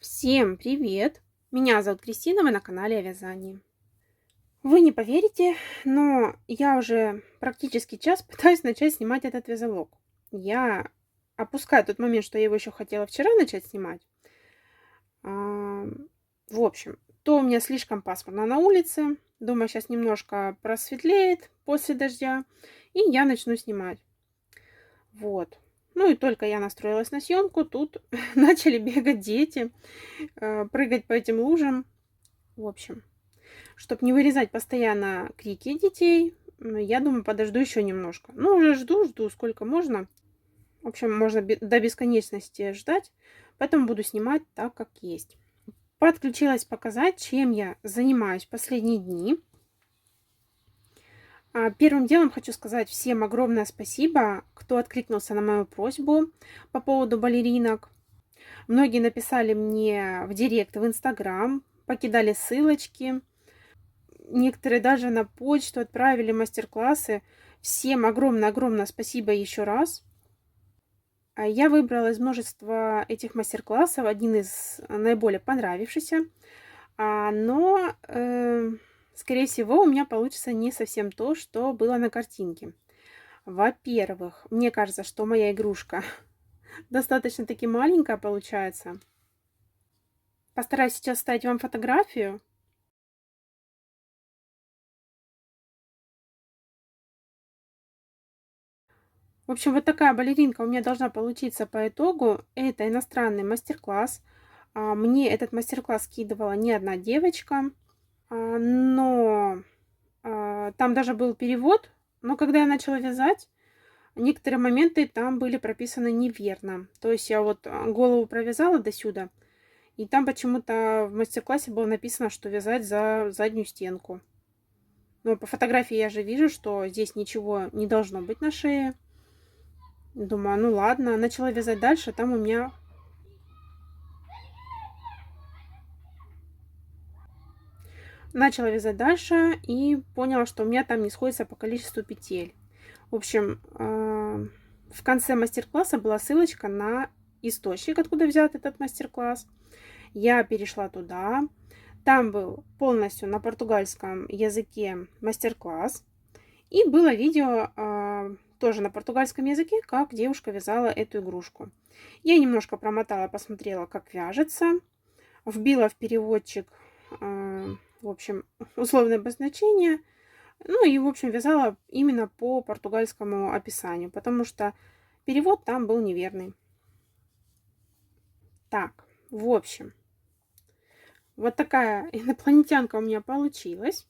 Всем привет! Меня зовут Кристина, вы на канале о вязании. Вы не поверите, но я уже практически час пытаюсь начать снимать этот вязалог. Я опускаю тот момент, что я его еще хотела вчера начать снимать. А, В общем, то у меня слишком пасмурно на улице. Думаю, сейчас немножко просветлеет после дождя, и я начну снимать. Вот. Ну и только я настроилась на съемку, тут начали бегать дети, прыгать по этим лужам. В общем, чтобы не вырезать постоянно крики детей, я думаю, подожду еще немножко. Ну, уже жду, сколько можно. В общем, можно до бесконечности ждать. Поэтому буду снимать так, как есть. Подключилась показать, чем я занимаюсь последние дни. Первым делом хочу сказать всем огромное спасибо, кто откликнулся на мою просьбу по поводу балеринок. Многие написали мне в директ, в Инстаграм, покидали ссылочки. Некоторые даже на почту отправили мастер-классы. Всем огромное-огромное спасибо еще раз. Я выбрала из множества этих мастер-классов один из наиболее понравившихся. Но, скорее всего, у меня получится не совсем то, что было на картинке. Во-первых, мне кажется, что моя игрушка достаточно-таки маленькая получается. Постараюсь сейчас вставить вам фотографию. В общем, вот такая балеринка у меня должна получиться по итогу. Это иностранный мастер-класс. Мне этот мастер-класс скидывала не одна девочка, но там даже был перевод. Но когда я начала вязать, некоторые моменты там были прописаны неверно. То есть я вот голову провязала до сюда, и там почему-то в мастер-классе было написано, что вязать за заднюю стенку. Но по фотографии я же вижу, что здесь ничего не должно быть на шее. Думаю, ну ладно. Начала вязать дальше, там у меня... Начала вязать дальше и поняла, что у меня там не сходится по количеству петель. В общем, в конце мастер-класса была ссылочка на источник, откуда взят этот мастер-класс. Я перешла туда. Там был полностью на португальском языке мастер-класс. И было видео тоже на португальском языке, как девушка вязала эту игрушку. Я немножко промотала, посмотрела, как вяжется. Вбила в переводчик, в общем, условное обозначение. Ну и, в общем, вязала именно по португальскому описанию, потому что перевод там был неверный. Так, в общем, вот такая инопланетянка у меня получилась.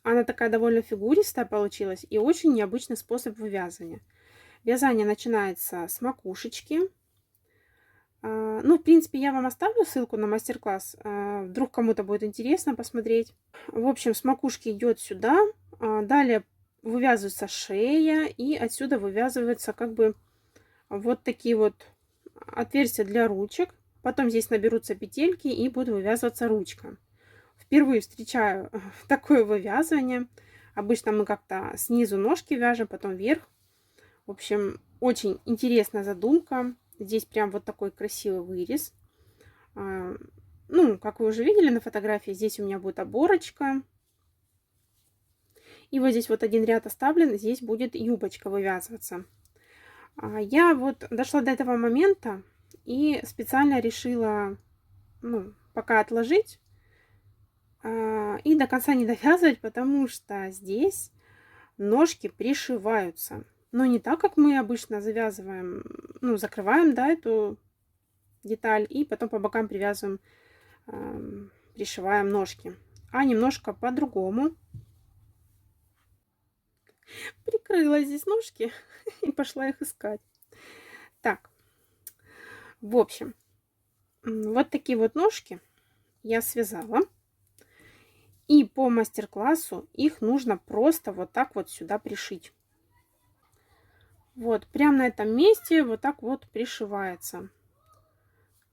Она такая довольно фигуристая получилась и очень необычный способ вывязывания. Вязание начинается с макушечки. Ну, в принципе, я вам оставлю ссылку на мастер-класс. Вдруг кому-то будет интересно посмотреть. В общем, с макушки идет сюда. Далее вывязывается шея. И отсюда вывязываются как бы вот такие вот отверстия для ручек. Потом здесь наберутся петельки и будет вывязываться ручка. Впервые встречаю такое вывязывание. Обычно мы как-то снизу ножки вяжем, потом вверх. В общем, очень интересная задумка. Здесь прям вот такой красивый вырез. Ну, как вы уже видели на фотографии, здесь у меня будет оборочка. И вот здесь вот один ряд оставлен, здесь будет юбочка вывязываться. Я вот дошла до этого момента и специально решила, ну, пока отложить и до конца не довязывать, потому что здесь ножки пришиваются. Но не так, как мы обычно завязываем, ну, закрываем, да, эту деталь и потом по бокам привязываем, пришиваем ножки, а немножко по-другому. Прикрыла здесь ножки и пошла их искать. Так, в общем, вот такие вот ножки я связала. И по мастер-классу их нужно просто вот так вот сюда пришить. Вот, прямо на этом месте вот так вот пришивается.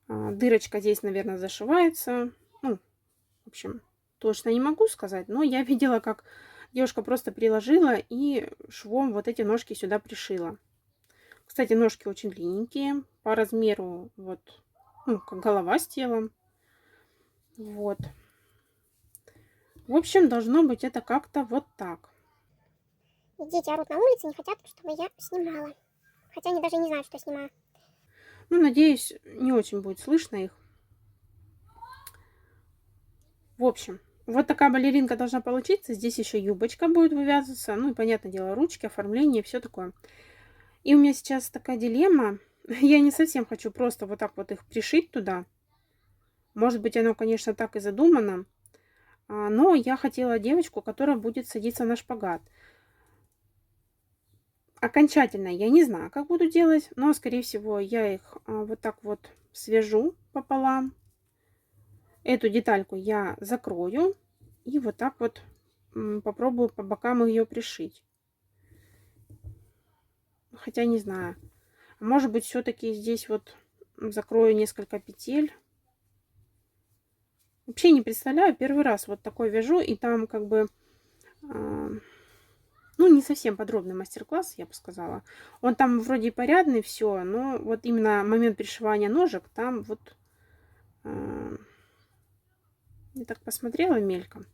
Дырочка здесь, наверное, зашивается. Ну, в общем, точно не могу сказать, но я видела, как девушка просто приложила и швом вот эти ножки сюда пришила. Кстати, ножки очень длинненькие, по размеру вот, ну, как голова с телом. Вот. В общем, должно быть это как-то вот так. Дети орут на улице, не хотят, чтобы я снимала. Хотя они даже не знают, что снимаю. Ну, надеюсь, не очень будет слышно их. В общем, вот такая балеринка должна получиться. Здесь еще юбочка будет вывязываться. Ну и, понятное дело, ручки, оформление, все такое. И у меня сейчас такая дилемма. Я не совсем хочу просто вот так вот их пришить туда. Может быть, оно, конечно, так и задумано. Но я хотела девочку, которая будет садиться на шпагат. Окончательно я не знаю, как буду делать, но, скорее всего, я их вот так вот свяжу пополам. Эту детальку я закрою и вот так вот попробую по бокам ее пришить. Хотя не знаю. Может быть, все-таки здесь вот закрою несколько петель. Вообще не представляю, первый раз вот такой вяжу, и там как бы, ну, не совсем подробный мастер-класс, я бы сказала. Он там вроде и порядный, все, но вот именно момент пришивания ножек, там вот, я так посмотрела мельком.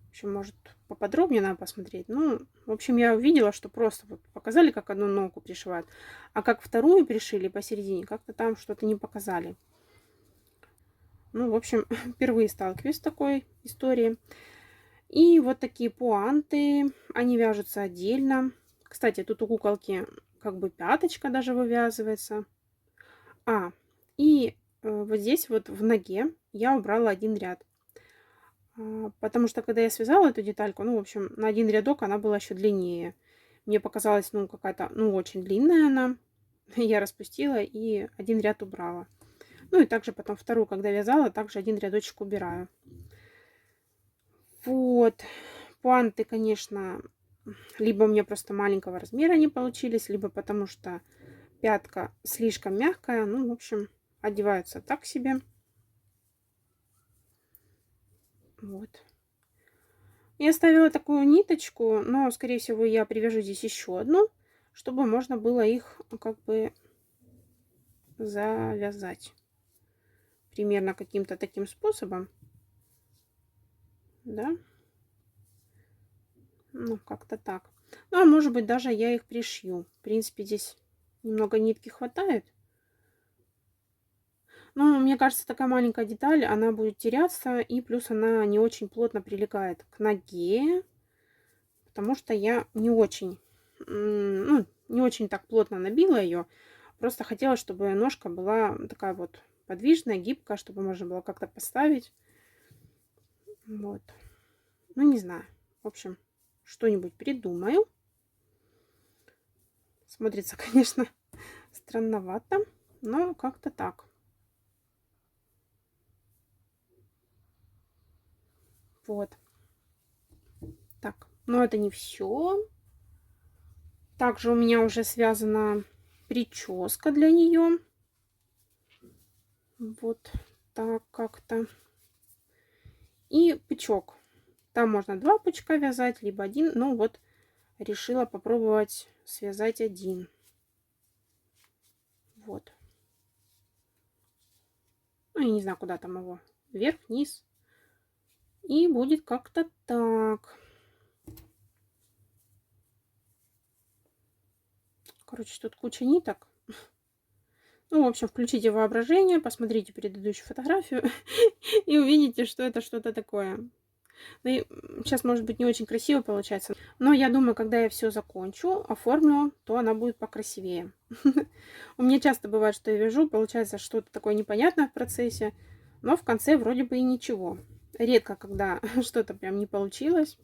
В общем, может, поподробнее надо посмотреть. Ну, в общем, я увидела, что просто вот показали, как одну ногу пришивают, а как вторую пришили посередине, как-то там что-то не показали. Ну, в общем, впервые сталкиваюсь с такой историей. И вот такие пуанты, они вяжутся отдельно. Кстати, тут у куколки как бы пяточка даже вывязывается. И вот здесь вот в ноге я убрала один ряд. Потому что когда я связала эту детальку, ну, в общем, на один рядок она была еще длиннее. Мне показалось, ну, какая-то, ну, очень длинная она. Я распустила и один ряд убрала. Ну, и также потом вторую, когда вязала, также один рядочек убираю. Вот. Пуанты, конечно, либо у меня просто маленького размера не получились, либо потому что пятка слишком мягкая. Ну, в общем, одеваются так себе. Вот. Я оставила такую ниточку, но, скорее всего, я привяжу здесь еще одну, чтобы можно было их как бы завязать. Примерно каким-то таким способом. Да. Ну, как-то так. Ну, а может быть, даже я их пришью. В принципе, здесь немного нитки хватает. Но мне кажется, такая маленькая деталь, она будет теряться. И плюс она не очень плотно прилегает к ноге. Потому что я не очень, ну, не очень так плотно набила ее. Просто хотела, чтобы ножка была такая вот подвижная, гибкая, чтобы можно было как-то поставить. Вот. Ну, не знаю. В общем, что-нибудь придумаю. Смотрится, конечно, странновато, но как-то так. Вот. Так, но это не все. Также у меня уже связана прическа для нее. Вот так как-то. И пучок. Там можно два пучка вязать, либо один. Ну вот, решила попробовать связать один. Вот. Ну, я не знаю, куда там его. Вверх, вниз. И будет как-то так. Короче, тут куча ниток. Ну, в общем, включите воображение, посмотрите предыдущую фотографию и увидите, что это что-то такое. Ну, и сейчас, может быть, не очень красиво получается. Но я думаю, когда я все закончу, оформлю, то она будет покрасивее. У меня часто бывает, что я вяжу, получается что-то такое непонятное в процессе, но в конце вроде бы и ничего. Редко, когда что-то прям не получилось.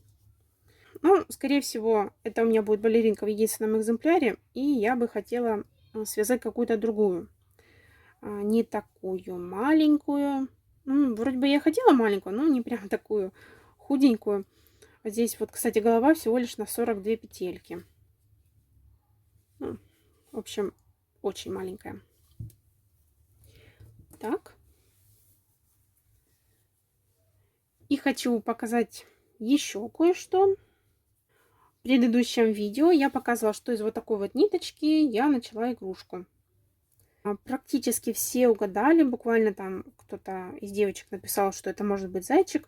Ну, скорее всего, это у меня будет балеринка в единственном экземпляре, и я бы хотела связать какую-то другую. Не такую маленькую. Ну, вроде бы я хотела маленькую, но не прям такую худенькую. Здесь вот, кстати, голова всего лишь на 42 петельки. Ну, в общем, очень маленькая. Так. И хочу показать еще кое-что. В предыдущем видео я показывала, что из вот такой вот ниточки я начала игрушку. Практически все угадали, буквально там кто-то из девочек написал, что это может быть зайчик,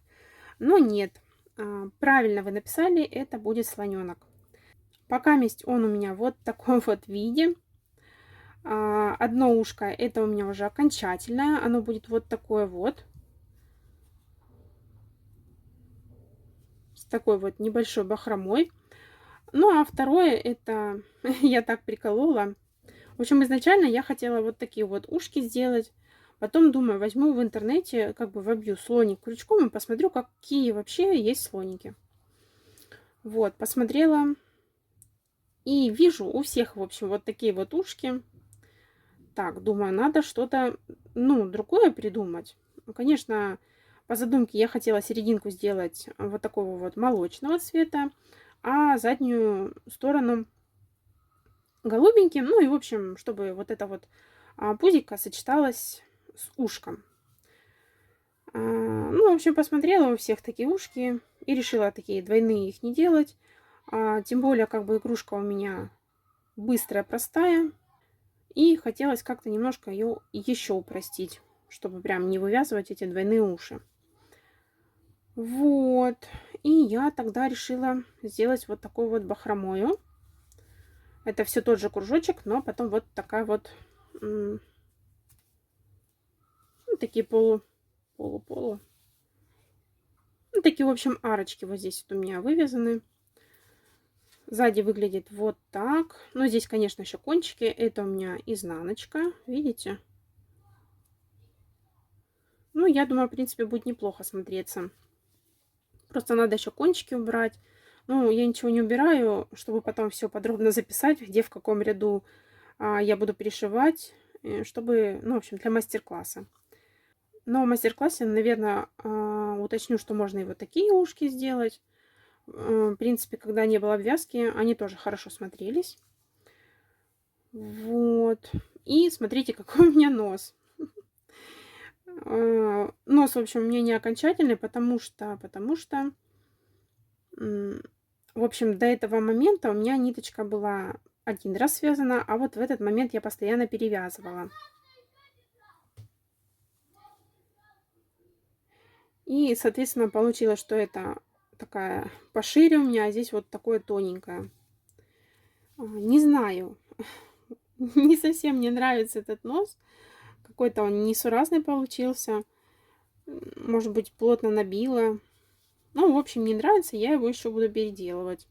но нет. Правильно вы написали, это будет слоненок. Покаместь он у меня вот в таком вот виде. Одно ушко это у меня уже окончательное, оно будет вот такое вот. С такой вот небольшой бахромой. Ну, а второе это я так приколола. В общем, изначально я хотела вот такие вот ушки сделать. Потом думаю, возьму в интернете, как бы вобью слоник крючком и посмотрю, какие вообще есть слоники. Вот, посмотрела. И вижу у всех, в общем, вот такие вот ушки. Так, думаю, надо что-то, ну, другое придумать. Ну, конечно, по задумке я хотела серединку сделать вот такого вот молочного цвета, а заднюю сторону голубеньким. Ну и, в общем, чтобы вот это вот пузико сочеталось с ушком. Ну, в общем, посмотрела у всех такие ушки и решила такие двойные их не делать. Тем более, как бы игрушка у меня быстрая, простая. И хотелось как-то немножко ее еще упростить, чтобы прям не вывязывать эти двойные уши. Вот. И я тогда решила сделать вот такую вот бахромою. Это все тот же кружочек, но потом вот такая вот, ну, такие полу. Ну, такие, в общем, арочки вот здесь вот у меня вывязаны. Сзади выглядит вот так. Но здесь, конечно, еще кончики. Это у меня изнаночка. Видите? Ну, я думаю, в принципе, будет неплохо смотреться. Просто надо еще кончики убрать. Ну, я ничего не убираю, чтобы потом все подробно записать, где в каком ряду я буду перешивать, чтобы, ну, в общем, для мастер-класса. Но в мастер-классе, наверное, уточню, что можно и вот такие ушки сделать. В принципе, когда не было обвязки, они тоже хорошо смотрелись. Вот. И смотрите, какой у меня нос. Нос, в общем, у меня не окончательный, потому что, в общем, до этого момента у меня ниточка была один раз связана, а вот в этот момент я постоянно перевязывала. И, соответственно, получилось, что это такая пошире у меня, а здесь вот такое тоненькое. Не знаю, не совсем мне нравится этот нос. Какой-то он несуразный получился. Может быть, плотно набила. Ну, в общем, не нравится, я его еще буду переделывать.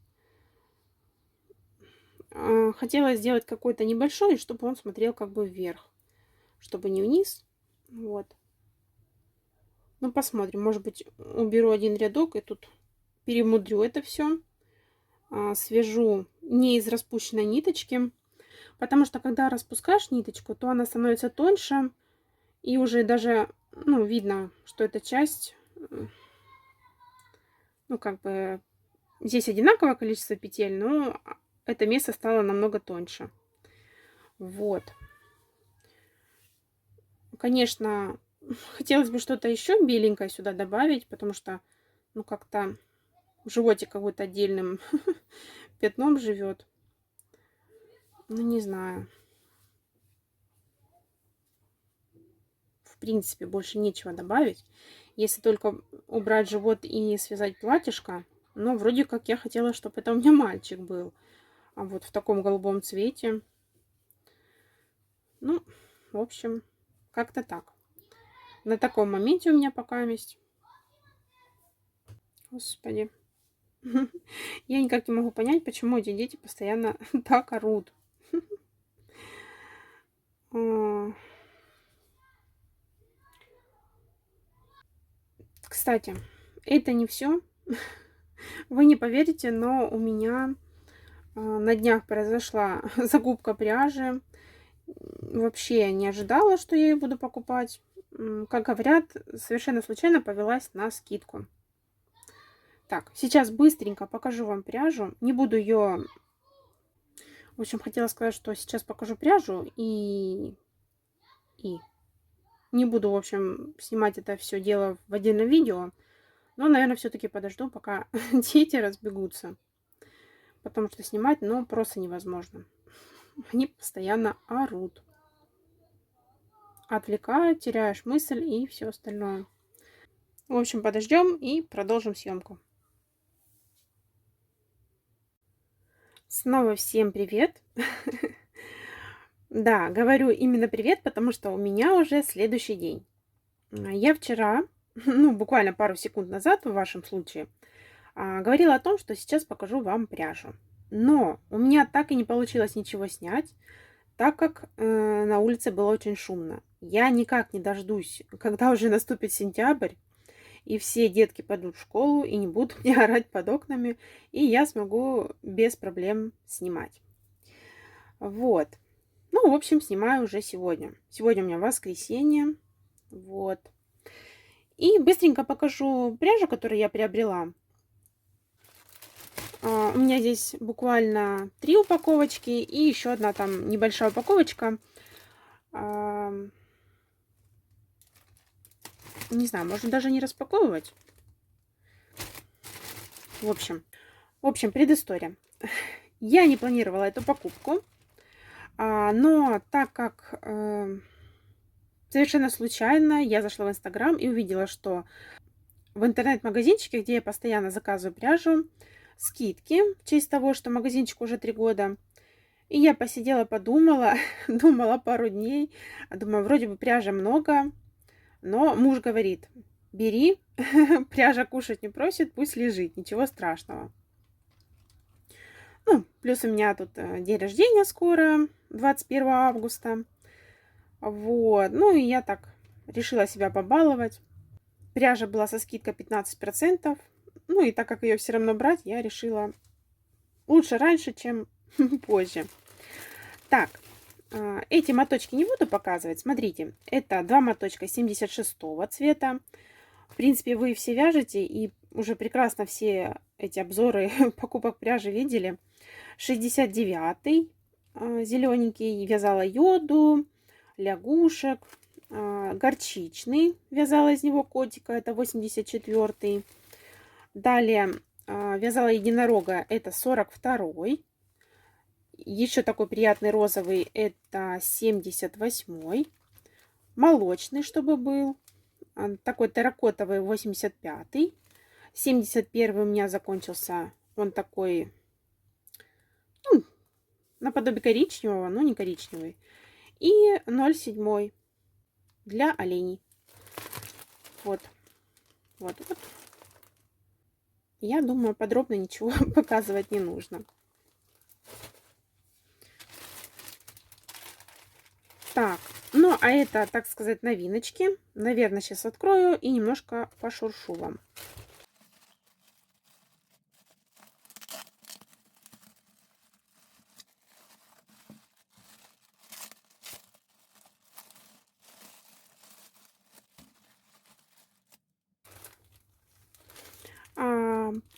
Хотела сделать какой-то небольшой, чтобы он смотрел как бы вверх. Чтобы не вниз. Вот. Ну, посмотрим. Может быть, уберу один рядок и тут перемудрю это все. Свяжу не из распущенной ниточки. Потому что, когда распускаешь ниточку, то она становится тоньше. И уже даже, ну, видно, что эта часть, ну, как бы, здесь одинаковое количество петель, но это место стало намного тоньше. Вот. Конечно, хотелось бы что-то еще беленькое сюда добавить, потому что, ну, как-то животик какой-то отдельным пятном живет. Ну, не знаю. В принципе, больше нечего добавить. Если только убрать живот и связать платьишко. Но вроде как я хотела, чтобы это у меня мальчик был. А вот в таком голубом цвете. Ну, в общем, как-то так. На таком моменте у меня пока есть. Господи. Я никак не могу понять, почему эти дети постоянно так орут. Кстати, это не все. Вы не поверите, но у меня на днях произошла закупка пряжи. Вообще я не ожидала, что я ее буду покупать. Как говорят, совершенно случайно повелась на скидку. Так, сейчас быстренько покажу вам пряжу. Не буду ее... В общем, хотела сказать, что сейчас покажу пряжу и не буду, в общем, снимать это все дело в отдельном видео. Но, наверное, все-таки подожду, пока дети разбегутся. Потому что снимать, ну, просто невозможно. Они постоянно орут. отвлекает, теряешь мысль и все остальное. В общем, подождем и продолжим съемку. Снова всем привет! Да, говорю именно привет, потому что у меня уже следующий день. Я вчера, ну, буквально пару секунд назад в вашем случае, говорила о том, что сейчас покажу вам пряжу. Но у меня так и не получилось ничего снять, так как на улице было очень шумно. Я никак не дождусь, когда уже наступит сентябрь, и все детки пойдут в школу и не будут мне орать под окнами, и я смогу без проблем снимать. Вот. Ну, в общем, снимаю уже сегодня. Сегодня у меня воскресенье. Вот. И быстренько покажу пряжу, которую я приобрела. У меня здесь буквально 3 упаковочки и еще одна там небольшая упаковочка. Не знаю, можно даже не распаковывать. В общем, предыстория. Я не планировала эту покупку, но так как совершенно случайно я зашла в Инстаграм и увидела, что в интернет-магазинчике, где я постоянно заказываю пряжу, скидки в честь того, что магазинчику уже 3 года. И я посидела, подумала, думала пару дней. Думаю, вроде бы пряжи много, но муж говорит, бери, пряжа кушать не просит, пусть лежит, ничего страшного. Ну, плюс у меня тут день рождения скоро, 21 августа. Вот, ну и я так решила себя побаловать. Пряжа была со скидкой 15%. Ну и так как ее все равно брать, я решила лучше раньше, чем позже. Так, эти моточки не буду показывать. Смотрите, это 2 моточка 76-го цвета. В принципе, вы все вяжете и уже прекрасно все эти обзоры покупок пряжи видели. 69-й зелененький вязала йоду, лягушек. Горчичный вязала из него котика, это 84-й. Далее вязала единорога, это 42-й. Еще такой приятный розовый, это 78-й. Молочный, чтобы был. Такой терракотовый, 85-й. 71-й у меня закончился. Он такой, ну, наподобие коричневого, но не коричневый. И 0,7 для оленей. Вот. Я думаю, подробно ничего показывать не нужно. Так, ну а это, так сказать, новиночки. Наверное, сейчас открою и немножко пошуршу вам.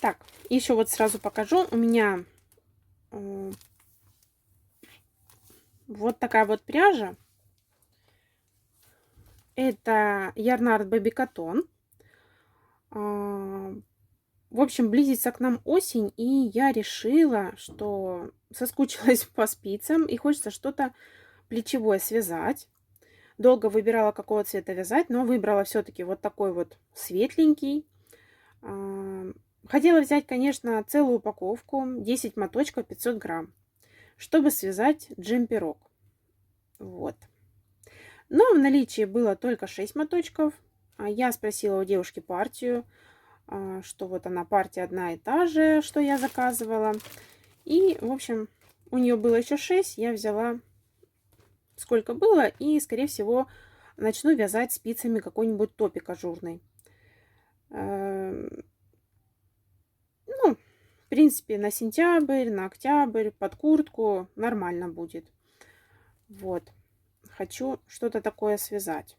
Так, еще вот сразу покажу. У меня вот такая вот пряжа. Это Yarnart Baby Cotton. В общем, близится к нам осень, и я решила, что соскучилась по спицам и хочется что-то плечевое связать. Долго выбирала, какого цвета вязать, но выбрала все-таки вот такой вот светленький. Хотела взять, конечно, целую упаковку, 10 моточков, 500 грамм, чтобы связать джемперок. Вот. Но в наличии было только 6 моточков. Я спросила у девушки партию, что вот она партия одна и та же, что я заказывала. И, в общем, у нее было еще 6, я взяла сколько было, и, скорее всего, начну вязать спицами какой-нибудь топик ажурный. Ну, в принципе, на сентябрь, на октябрь, под куртку нормально будет. Вот. Хочу что-то такое связать.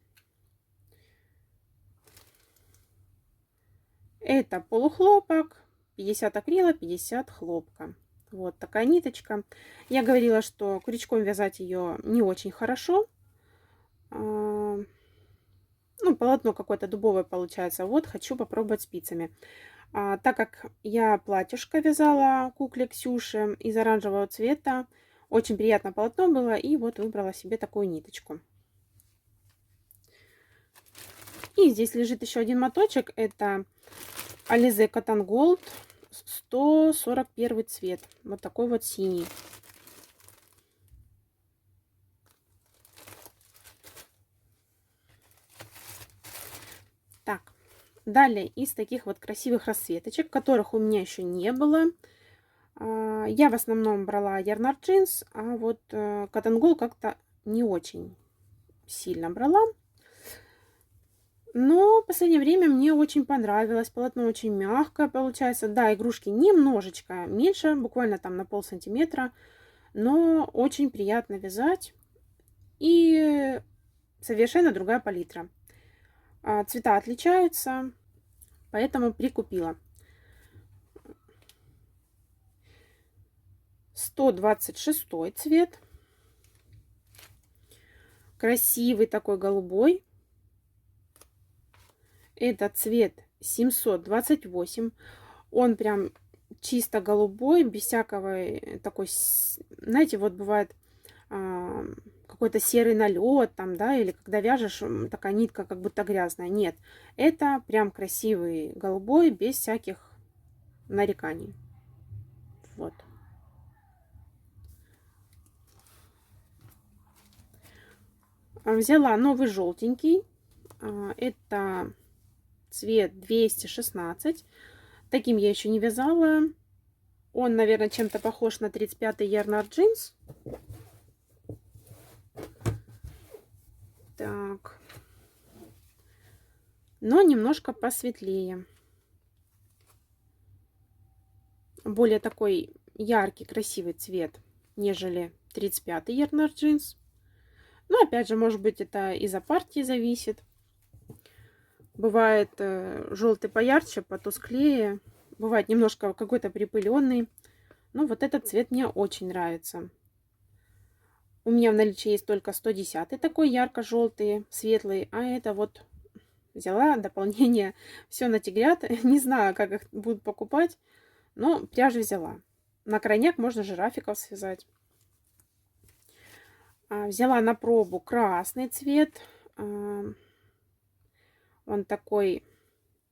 Это полухлопок, 50 акрила, 50 хлопка. Вот такая ниточка. Я говорила, что крючком вязать ее не очень хорошо. Ну, полотно какое-то дубовое получается. Вот хочу попробовать спицами. Так как я платьишко вязала кукле Ксюше из оранжевого цвета, очень приятное полотно было, и вот выбрала себе такую ниточку. И здесь лежит еще один моточек. Это Alize Cotton Gold 141 цвет. Вот такой вот синий. Так, далее из таких вот красивых расцветочек, которых у меня еще не было. Я в основном брала Yarnard Jeans, а вот Cotton Gold как-то не очень сильно брала. Но в последнее время мне очень понравилось. Полотно очень мягкое получается. Да, игрушки немножечко меньше, буквально там на полсантиметра. Но очень приятно вязать. И совершенно другая палитра. Цвета отличаются, поэтому прикупила. 126 цвет. Красивый такой голубой. Это цвет 728. Он прям чисто голубой, без всякого такой, знаете, вот бывает какой-то серый налет там, да, или когда вяжешь, такая нитка как будто грязная. Нет, это прям красивый голубой, без всяких нареканий. Вот. Взяла новый желтенький. Это цвет 216. Таким я еще не вязала. Он, наверное, чем-то похож на 35-й Yarnard Jeans. Так. Но немножко посветлее. Более такой яркий, красивый цвет, нежели 35-й Yarnard Jeans. Но, опять же, может быть, это из-за партии зависит. Бывает желтый поярче, потусклее. Бывает немножко какой-то припыленный. Но вот этот цвет мне очень нравится. У меня в наличии есть только 110 такой ярко-желтый, светлый. А это вот взяла дополнение все на тигрят. Не знаю, как их будут покупать, но пряжу взяла. На крайняк можно жирафиков связать. Взяла на пробу красный цвет. Он такой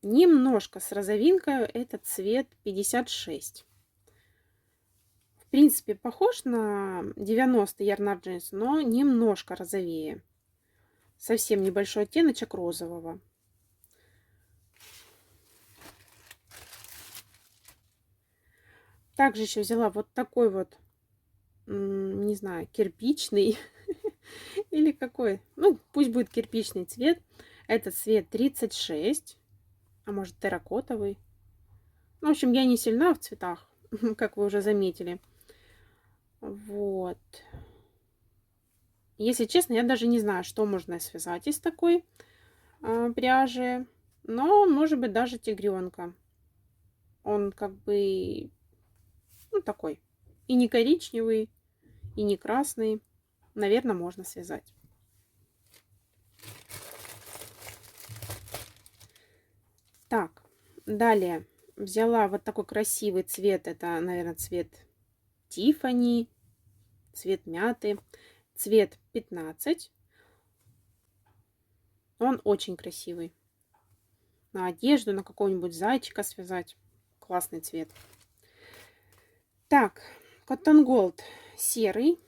немножко с розовинкой. Это цвет 56. В принципе, похож на 90-й Yarnard Jeans, но немножко розовее. Совсем небольшой оттеночек розового. Также еще взяла вот такой вот, не знаю, кирпичный или какой. Ну, пусть будет кирпичный цвет. Это цвет 36, а может терракотовый. В общем, я не сильна в цветах, как вы уже заметили. Вот. Если честно, я даже не знаю, что можно связать из такой пряжи. Но, может быть, даже тигренка. Он как бы, ну, такой. И не коричневый, и не красный. Наверное, можно связать. Так, далее взяла вот такой красивый цвет. Это, наверное, цвет Тиффани, цвет мяты, цвет 15. Он очень красивый. На одежду, на какого-нибудь зайчика связать. Классный цвет. Так, Cotton Gold серый,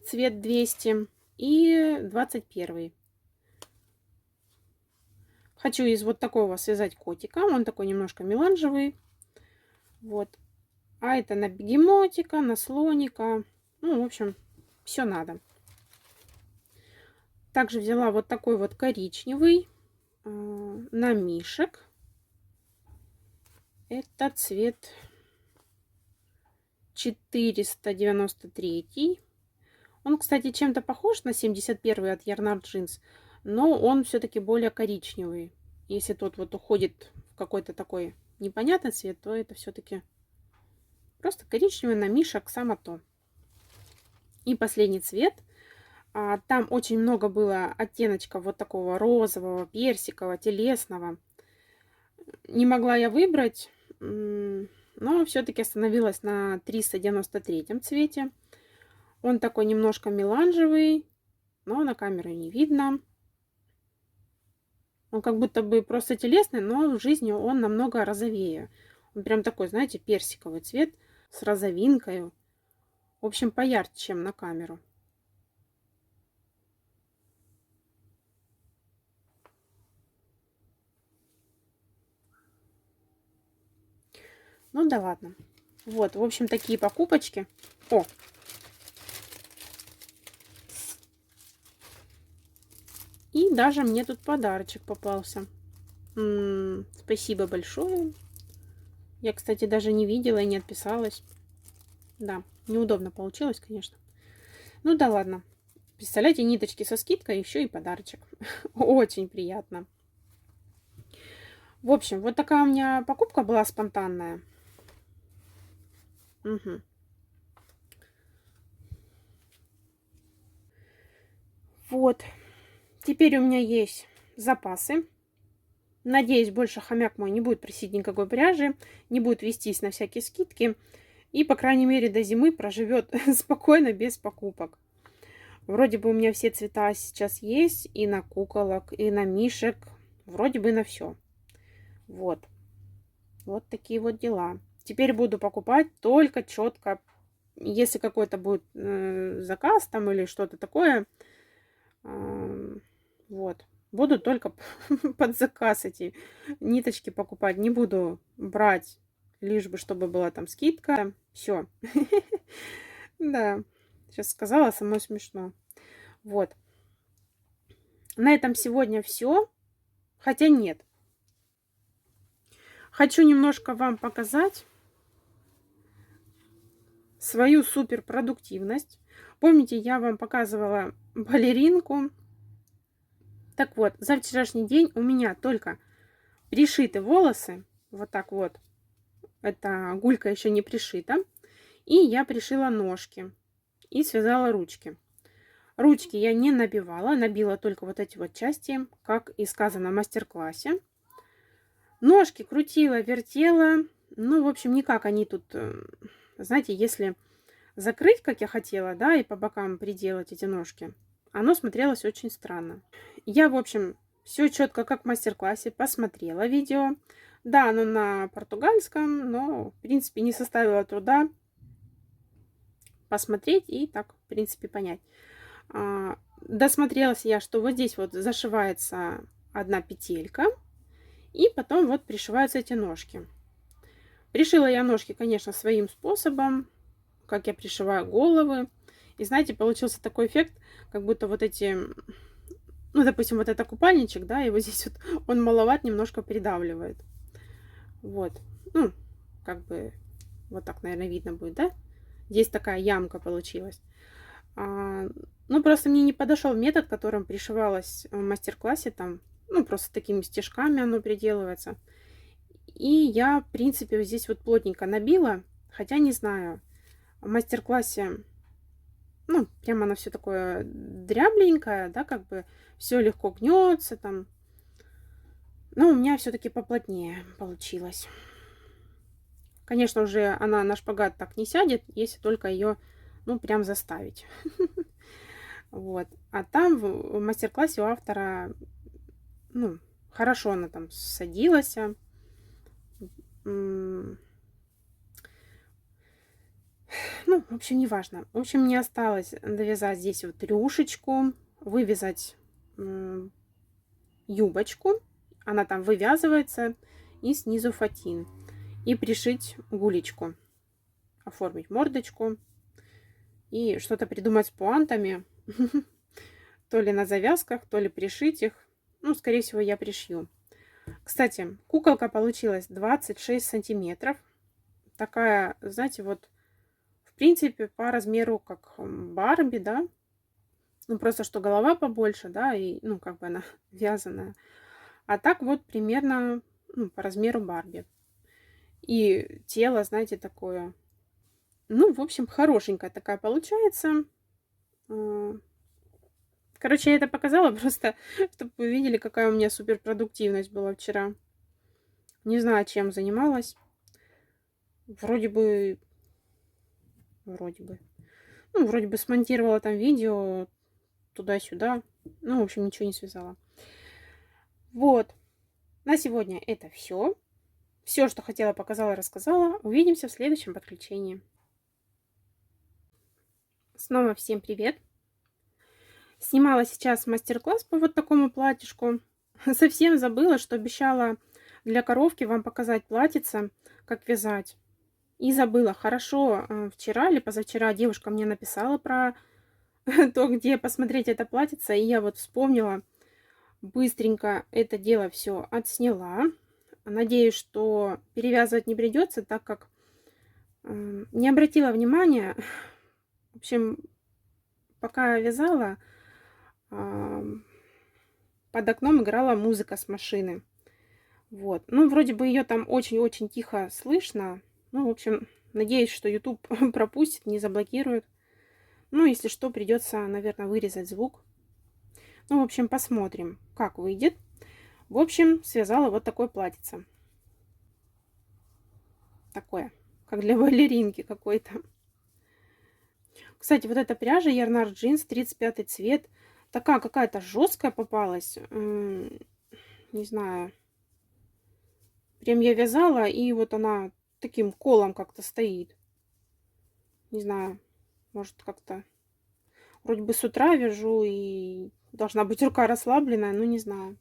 цвет 200 и 21. Хочу из вот такого связать котика. Он такой немножко меланжевый. Вот. А это на бегемотика, на слоника. Ну, в общем, все надо. Также взяла вот такой вот коричневый на мишек. Это цвет 493. Он, кстати, чем-то похож на 71 от Yarnard Jeans, но он все-таки более коричневый. Если тот вот уходит в какой-то такой непонятный цвет, то это все-таки просто коричневый на мишек, само то. И последний цвет. Там очень много было оттеночков вот такого розового, персикового, телесного. Не могла я выбрать, но все-таки остановилась на 393 цвете. Он такой немножко меланжевый, но на камеру не видно. Он как будто бы просто телесный, но в жизни он намного розовее. Он прям такой, знаете, персиковый цвет с розовинкой. В общем, поярче, чем на камеру. Ну да ладно. Вот, в общем, такие покупочки. О! И даже мне тут подарочек попался. Спасибо большое. Я, кстати, даже не видела и не отписалась. Да, неудобно получилось, конечно. Ну да ладно. Представляете, ниточки со скидкой, еще и подарочек. Очень приятно. В общем, вот такая у меня покупка была спонтанная. Угу. Вот. Теперь у меня есть запасы. Надеюсь, больше хомяк мой не будет просить никакой пряжи, не будет вестись на всякие скидки. И, по крайней мере, до зимы проживет спокойно, без покупок. Вроде бы у меня все цвета сейчас есть. И на куколок, и на мишек. Вроде бы на все. Вот. Вот такие вот дела. Теперь буду покупать только четко. Если какой-то будет заказ там или что-то такое, вот. Буду только под заказ эти ниточки покупать. Не буду брать, лишь бы чтобы была там скидка. Все. Да. Сейчас сказала, самой смешно. Вот. На этом сегодня все. Хотя нет. Хочу немножко вам показать свою суперпродуктивность. Помните, я вам показывала балеринку. Так вот, за вчерашний день у меня только пришиты волосы. Вот так вот. Эта гулька еще не пришита. И я пришила ножки. И связала ручки. Ручки я не набивала. Набила только вот эти вот части, как и сказано в мастер-классе. Ножки крутила, вертела. Ну, в общем, никак они тут... Знаете, если закрыть, как я хотела, да, и по бокам приделать эти ножки, оно смотрелось очень странно. Я, в общем, все четко, как в мастер-классе, посмотрела видео. Да, оно на португальском, но, в принципе, не составило труда посмотреть и так, в принципе, понять. Досмотрелась я, что вот здесь вот зашивается одна петелька, и потом вот пришиваются эти ножки. Пришила я ножки, конечно, своим способом, как я пришиваю головы. И знаете, получился такой эффект, как будто вот эти, ну, допустим, вот это купальничек, да, и вот здесь вот он маловат, немножко придавливает. Вот, ну, как бы вот так, наверное, видно будет, да? Здесь такая ямка получилась. Ну, просто мне не подошел метод, которым пришивалось в мастер-классе, там, ну, просто такими стежками оно приделывается. И я, в принципе, вот здесь вот плотненько набила, хотя не знаю, в мастер-классе, ну, прямо оно все такое дрябленькое, да, как бы все легко гнется там. Но у меня все-таки поплотнее получилось. Конечно, уже она на шпагат так не сядет, если только ее, ну, прям заставить. Вот. А там в мастер-классе у автора, ну, хорошо она там садилась. Ну, в общем, неважно. В общем, мне осталось довязать здесь вот рюшечку, вывязать юбочку. Она там вывязывается. И снизу фатин. И пришить гулечку. Оформить мордочку. И что-то придумать с пуантами. То ли на завязках, то ли пришить их. Ну, скорее всего, я пришью. Кстати, куколка получилась 26 сантиметров. Такая, знаете, вот, в принципе, по размеру, как Барби, да. Ну, просто что голова побольше, да, и, ну, как бы она вязаная. А так вот примерно, ну, по размеру Барби. И тело, знаете, такое, ну, в общем, хорошенькая такая получается. Короче, я это показала просто, чтобы вы видели, какая у меня суперпродуктивность была вчера. Не знаю, чем занималась. Вроде бы... Ну, вроде бы смонтировала там видео туда-сюда. Ну, в общем, ничего не связала. Вот, на сегодня это все. Все, что хотела, показала, рассказала. Увидимся в следующем подключении. Снова всем привет! Снимала сейчас мастер-класс по вот такому платьишку. Совсем забыла, что обещала для коровки вам показать платьице, как вязать. И забыла. Хорошо, вчера или позавчера девушка мне написала про то, где посмотреть это платьице. И я вот вспомнила, быстренько это дело все отсняла. Надеюсь, что перевязывать не придется, так как не обратила внимания. В общем, пока вязала, под окном играла музыка с машины. Вот. Ну, вроде бы ее там очень-очень тихо слышно. Ну, в общем, надеюсь, что YouTube пропустит, не заблокирует. Ну, если что, придется, наверное, вырезать звук. Ну, в общем, посмотрим, как выйдет. В общем, связала вот такое платьице. Такое, как для балеринки какой-то. Кстати, вот эта пряжа Ярнар Джинс, 35 цвет. Такая какая-то жесткая попалась. Не знаю. Прям я вязала, и вот она таким колом как-то стоит. Не знаю, может как-то... Вроде бы с утра вяжу, и должна быть рука расслабленная, но не знаю.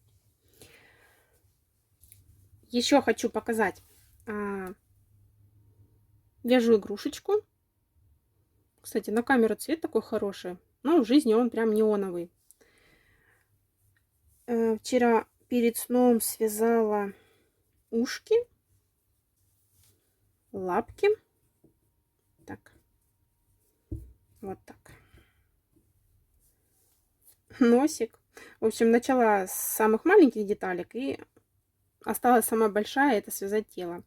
Еще хочу показать. Вяжу игрушечку. Кстати, на камеру цвет такой хороший, но в жизни он прям неоновый. Вчера перед сном связала ушки, лапки. Так. Вот так. Носик. В общем, начала с самых маленьких деталек, и осталась самая большая, это связать тело.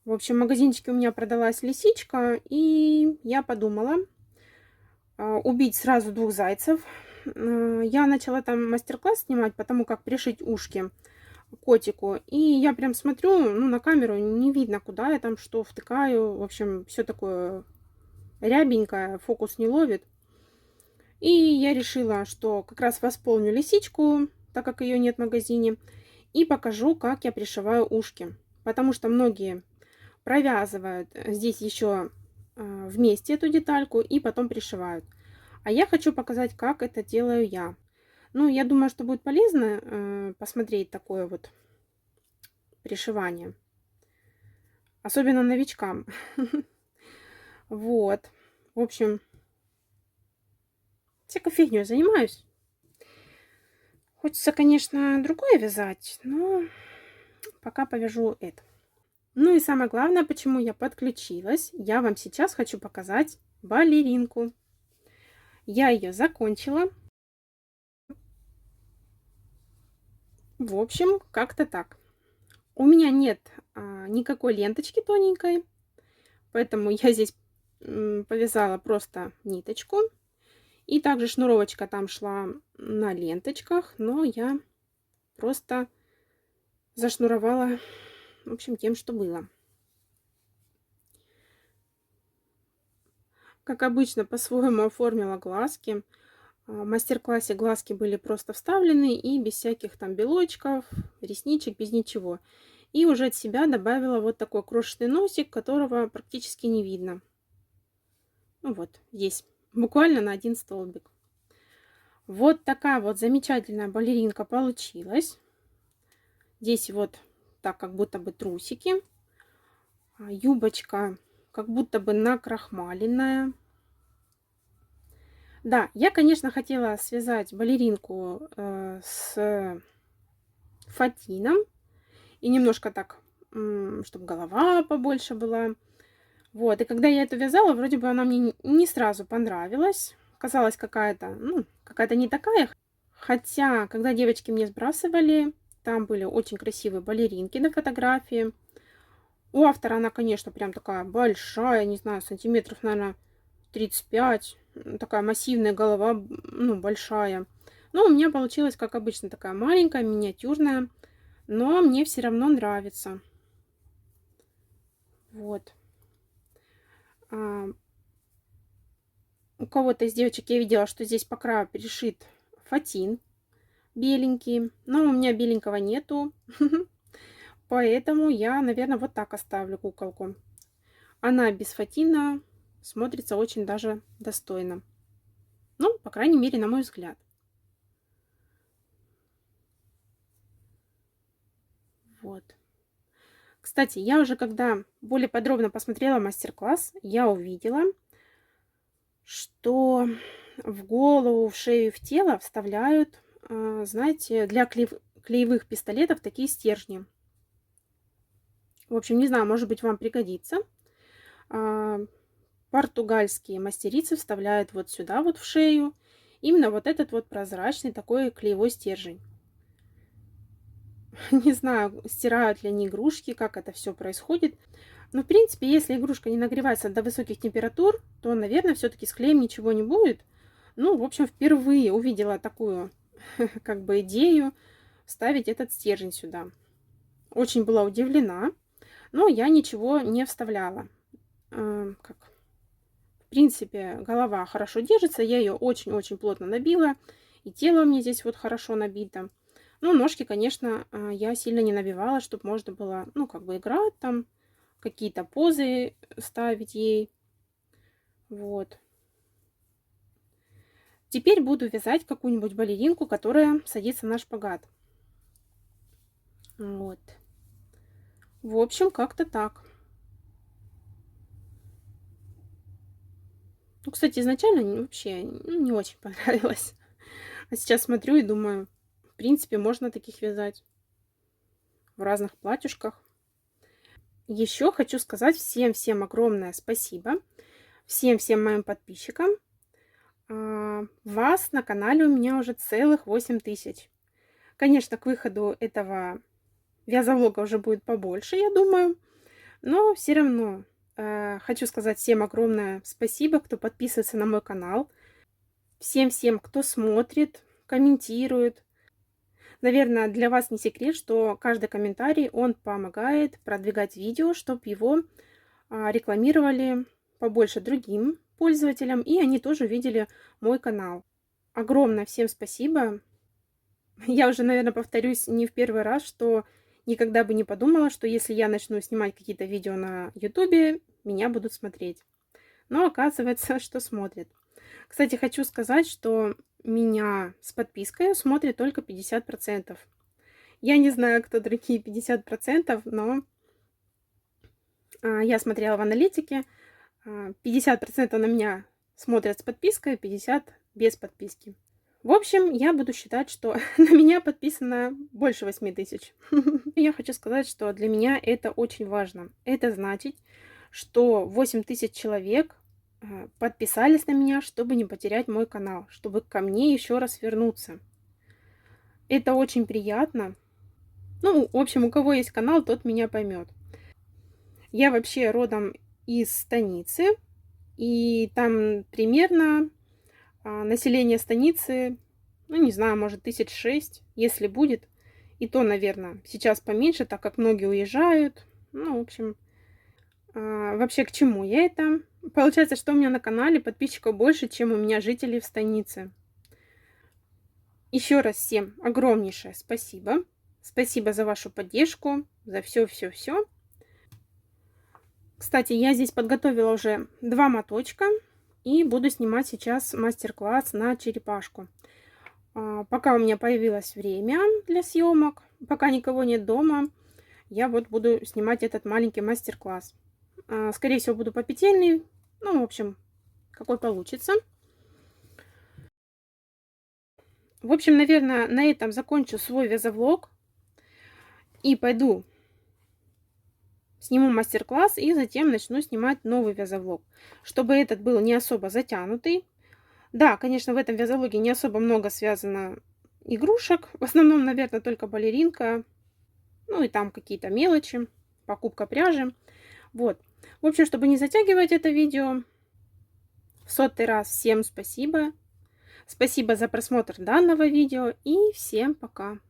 В общем, в магазинчике у меня продалась лисичка, и я подумала убить сразу двух зайцев. Я начала там мастер-класс снимать по тому, как пришить ушки котику. И я прям смотрю, ну, на камеру не видно, куда я там что втыкаю. В общем, все такое рябенькое, фокус не ловит. И я решила, что как раз восполню лисичку, так как ее нет в магазине, и покажу, как я пришиваю ушки. Потому что многие провязывают здесь еще вместе эту детальку и потом пришивают. А я хочу показать, как это делаю я. Ну, я думаю, что будет полезно посмотреть такое вот пришивание. Особенно новичкам. Вот. В общем, всякой фигней занимаюсь. Хочется, конечно, другое вязать, но пока повяжу это. Ну и самое главное, почему я подключилась, я вам сейчас хочу показать балеринку. Я ее закончила. В общем, как-то так. У меня нет никакой ленточки тоненькой, поэтому я здесь повязала просто ниточку. И также шнуровочка там шла на ленточках, но я просто зашнуровала, в общем, тем, что было. Как обычно, по-своему оформила глазки. В мастер-классе глазки были просто вставлены и без всяких там белочков, ресничек, без ничего. И уже от себя добавила вот такой крошечный носик, которого практически не видно. Ну вот, здесь буквально на один столбик. Вот такая вот замечательная балеринка получилась. Здесь вот так, как будто бы трусики. Юбочка как будто бы накрахмаленная. Да, я, конечно, хотела связать балеринку с фатином. И немножко так, чтобы голова побольше была. Вот, и когда я это вязала, вроде бы она мне не сразу понравилась. Казалась какая-то, ну, какая-то не такая. Хотя, когда девочки мне сбрасывали, там были очень красивые балеринки на фотографии. У автора она, конечно, прям такая большая, не знаю, сантиметров, наверное, 35. Такая массивная голова, ну, большая. Но у меня получилась, как обычно, такая маленькая, миниатюрная. Но мне все равно нравится. Вот. У кого-то из девочек я видела, что здесь по краю пришит фатин. беленький, но у меня беленького нету, поэтому я, наверное, вот так оставлю куколку. Она без фатина смотрится очень даже достойно. Ну, по крайней мере, на мой взгляд. Вот. Кстати, я уже когда более подробно посмотрела мастер-класс, я увидела, что в голову, в шею, в тело вставляют, знаете, для клеевых пистолетов такие стержни. В общем, не знаю, может быть, вам пригодится. Португальские мастерицы вставляют вот сюда, вот в шею, именно вот этот вот прозрачный такой клеевой стержень. Не знаю, стирают ли они игрушки, как это все происходит. Но, в принципе, если игрушка не нагревается до высоких температур, то, наверное, все-таки с клеем ничего не будет. Ну, в общем, впервые увидела такую, как бы, идею вставить этот стержень сюда. Очень была удивлена, но я ничего не вставляла. В принципе, голова хорошо держится, я ее очень-очень плотно набила, и тело у меня здесь вот хорошо набито. Ну, ножки, конечно, я сильно не набивала, чтобы можно было, ну, как бы играть там, какие-то позы ставить ей. Вот. Теперь буду вязать какую-нибудь балеринку, которая садится на шпагат. Вот. В общем, как-то так. Ну, кстати, изначально вообще не очень понравилось. А сейчас смотрю и думаю, в принципе, можно таких вязать в разных платьюшках. Еще хочу сказать всем-всем огромное спасибо. Всем-всем моим подписчикам. Вас на канале у меня уже целых 8000. Конечно, к выходу этого вязовлога уже будет побольше, я думаю. Но все равно хочу сказать всем огромное спасибо, кто подписывается на мой канал. Всем-всем, кто смотрит, комментирует. Наверное, для вас не секрет, что каждый комментарий, он помогает продвигать видео, чтобы его рекламировали побольше другим пользователям, и они тоже видели мой канал. Огромное всем спасибо. Я уже, наверное, повторюсь не в первый раз, что никогда бы не подумала, что если я начну снимать какие-то видео на YouTube, меня будут смотреть. Но оказывается, что смотрят. Кстати, хочу сказать, что меня с подпиской смотрит только 50%. Я не знаю, кто другие 50%, но я смотрела в аналитике. 50% на меня смотрят с подпиской, 50% без подписки. В общем, я буду считать, что на меня подписано больше 8000. Я хочу сказать, что для меня это очень важно. Это значит, что 8000 человек подписались на меня, чтобы не потерять мой канал, чтобы ко мне еще раз вернуться. Это очень приятно. Ну, в общем, у кого есть канал, тот меня поймет. Я вообще родом из станицы, и там примерно население станицы, ну, не знаю, может, 1006, если будет. И то, наверное, сейчас поменьше, так как многие уезжают. Ну, в общем, вообще к чему я это? Получается, что у меня на канале подписчиков больше, чем у меня жителей в станице. Еще раз всем огромнейшее спасибо. Спасибо за вашу поддержку, за все-все-все. Кстати, я здесь подготовила уже 2 моточка и буду снимать сейчас мастер-класс на черепашку. Пока у меня появилось время для съемок, пока никого нет дома, я вот буду снимать этот маленький мастер-класс. Скорее всего, буду попетельный, ну, в общем, какой получится. В общем, наверное, на этом закончу свой вязовлог и пойду сниму мастер-класс и затем начну снимать новый вязовлог, чтобы этот был не особо затянутый. Да, конечно, в этом вязовлоге не особо много связано игрушек. В основном, наверное, только балеринка. Ну и там какие-то мелочи. Покупка пряжи. Вот. В общем, чтобы не затягивать это видео, в 100-й раз всем спасибо. Спасибо за просмотр данного видео. И всем пока.